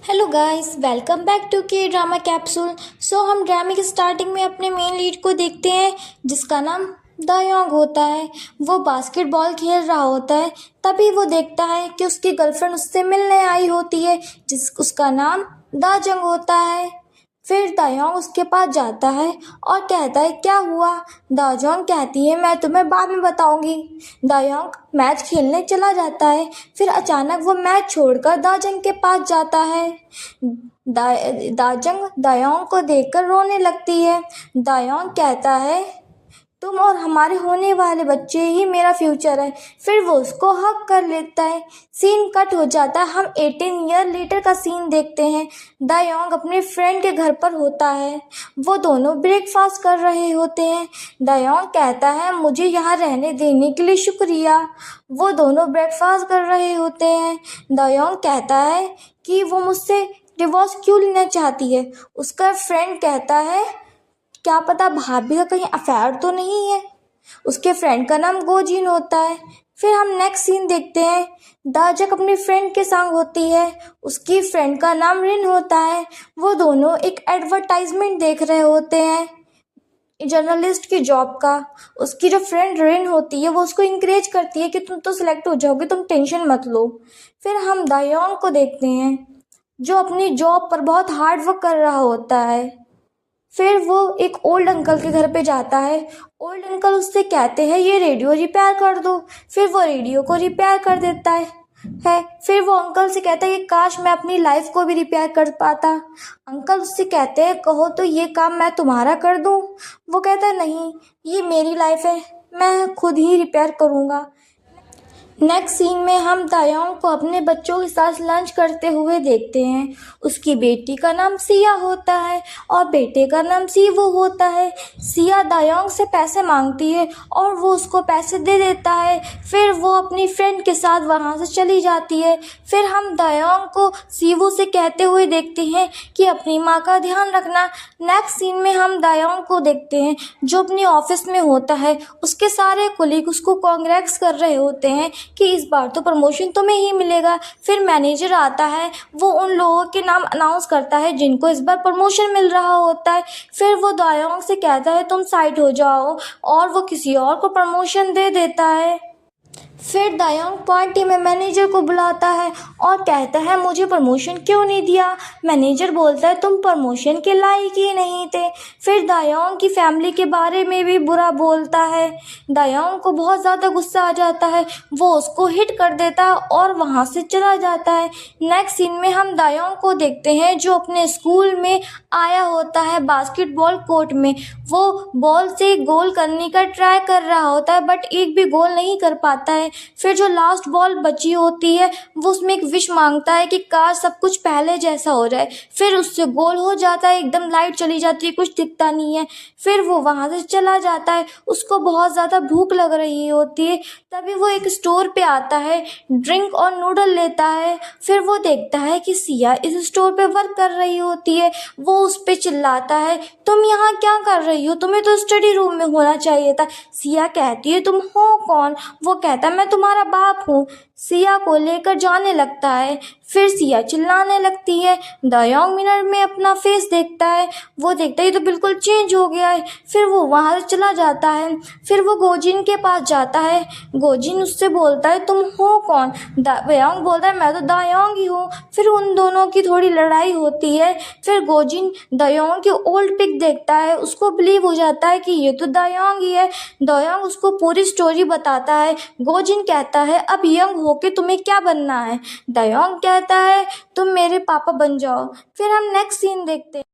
Hello guys, welcome back to K drama capsule. हम ड्रामे की स्टार्टिंग में अपने मेन लीड को देखते हैं जिसका नाम दायोंग होता है। वो बास्केटबॉल खेल रहा होता है, तभी वो देखता है कि उसकी गर्लफ्रेंड उससे मिलने आई होती है उसका नाम दाजंग होता है। फिर दायोंग उसके पास जाता है और कहता है क्या हुआ। दाजोंग कहती है मैं तुम्हें बाद में बताऊंगी। दायोंग मैच खेलने चला जाता है। फिर अचानक वो मैच छोड़कर दाजंग के पास जाता है। दाजंग दायोंग को देखकर रोने लगती है। दायोंग कहता है तुम और हमारे होने वाले बच्चे ही मेरा फ्यूचर है। फिर वो उसको हक कर लेता है। सीन कट हो जाता है। हम 18 ईयर लेटर का सीन देखते हैं। दायोंग अपने फ्रेंड के घर पर होता है। वो दोनों ब्रेकफास्ट कर रहे होते हैं। दायोंग कहता है मुझे यहाँ रहने देने के लिए शुक्रिया। वो दोनों ब्रेकफास्ट कर रहे होते हैं। दायोंग कहता है कि वो मुझसे डिवोर्स क्यों लेना चाहती है। उसका फ्रेंड कहता है क्या पता भाभी का कहीं अफेयर तो नहीं है। उसके फ्रेंड का नाम गोजिन होता है। फिर हम नेक्स्ट सीन देखते हैं। दाजक अपनी फ्रेंड के संग होती है। उसकी फ्रेंड का नाम रिन होता है। वो दोनों एक एडवर्टाइजमेंट देख रहे होते हैं जर्नलिस्ट की जॉब का। उसकी जो फ्रेंड रिन होती है वो उसको इंकरेज करती है कि तुम तो सिलेक्ट हो जाओगे, तुम टेंशन मत लो। फिर हम दायोंग को देखते हैं जो अपनी जॉब पर बहुत हार्ड वर्क कर रहा होता है। फिर वो एक ओल्ड अंकल के घर पे जाता है। ओल्ड अंकल उससे कहते हैं ये रेडियो रिपेयर कर दो। फिर वो रेडियो को रिपेयर कर देता है। फिर वो अंकल से कहता है कि काश मैं अपनी लाइफ को भी रिपेयर कर पाता। अंकल उससे कहते हैं कहो तो ये काम मैं तुम्हारा कर दूं। वो कहता है नहीं, ये मेरी लाइफ है, मैं खुद ही रिपेयर करूँगा। नेक्स्ट सीन में हम दायोंग को अपने बच्चों के साथ लंच करते हुए देखते हैं। उसकी बेटी का नाम सिया होता है और बेटे का नाम सीवो होता है। सिया दायोंग से पैसे मांगती है और वो उसको पैसे दे देता है। फिर वो अपनी फ्रेंड के साथ वहाँ से चली जाती है। फिर हम दायोंग को सीवो से कहते हुए देखते हैं कि अपनी माँ का ध्यान रखना। नेक्स्ट सीन में हम दायोंग को देखते हैं जो अपनी ऑफिस में होता है। उसके सारे कोलीग उसको कांग्रेट्स कर रहे होते हैं कि इस बार तो प्रमोशन तुम्हें ही मिलेगा। फिर मैनेजर आता है, वो उन लोगों के नाम अनाउंस करता है जिनको इस बार प्रमोशन मिल रहा होता है। फिर वो दायोंग से कहता है तुम साइड हो जाओ और वो किसी और को प्रमोशन दे देता है। फिर दायोंग पार्टी में मैनेजर को बुलाता है और कहता है मुझे प्रमोशन क्यों नहीं दिया। मैनेजर बोलता है तुम प्रमोशन के लायक ही नहीं थे। फिर दायोंग की फैमिली के बारे में भी बुरा बोलता है। दायोंग को बहुत ज़्यादा गुस्सा आ जाता है। वो उसको हिट कर देता है और वहाँ से चला जाता है। नेक्स्ट सीन में हम दायोंग को देखते हैं जो अपने स्कूल में आया होता है बास्केटबॉल कोर्ट में। वो बॉल से गोल करने का ट्राई कर रहा होता है बट एक भी गोल नहीं कर पाता है। फिर जो लास्ट बॉल बची होती है वो उसमें एक विश मांगता है कि काश सब कुछ पहले जैसा हो जाए। फिर उससे गोल हो जाता है, एकदम लाइट चली जाती है, कुछ दिखता नहीं है। फिर वो वहाँ से चला जाता है। उसको बहुत ज़्यादा भूख लग रही होती है, तभी वो एक स्टोर पे आता है, ड्रिंक और नूडल लेता है। फिर वो देखता है कि सिया इस स्टोर पे वर्क कर रही होती है। वो उस पे चिल्लाता है तुम यहाँ क्या कर रही हो, तुम्हें तो स्टडी रूम में होना चाहिए था। सिया कहती है तुम हो कौन। वो कहता है मैं तुम्हारा बाप हूँ। सिया को लेकर जाने लगता है। फिर सिया चिल्लाने लगती है। दायोंग मिरर में अपना फेस देखता है। वो देखता है ये तो बिल्कुल चेंज हो गया है। फिर वो वहाँ से चला जाता है। फिर वो गोजिन के पास जाता है। गोजिन उससे बोलता है तुम हो कौन। दायोंग बोलता है मैं तो दायोंग ही हूँ। फिर उन दोनों की थोड़ी लड़ाई होती है। फिर गोजिन दायोंग की ओल्ड पिक देखता है। उसको बिलीव हो जाता है कि ये तो दायोंग ही है। दायोंग उसको पूरी स्टोरी बताता है। गोजिन कहता है अब यंग होके तुम्हें क्या बनना है। दायोंग कहता है तुम मेरे पापा बन जाओ। फिर हम नेक्स्ट सीन देखते हैं।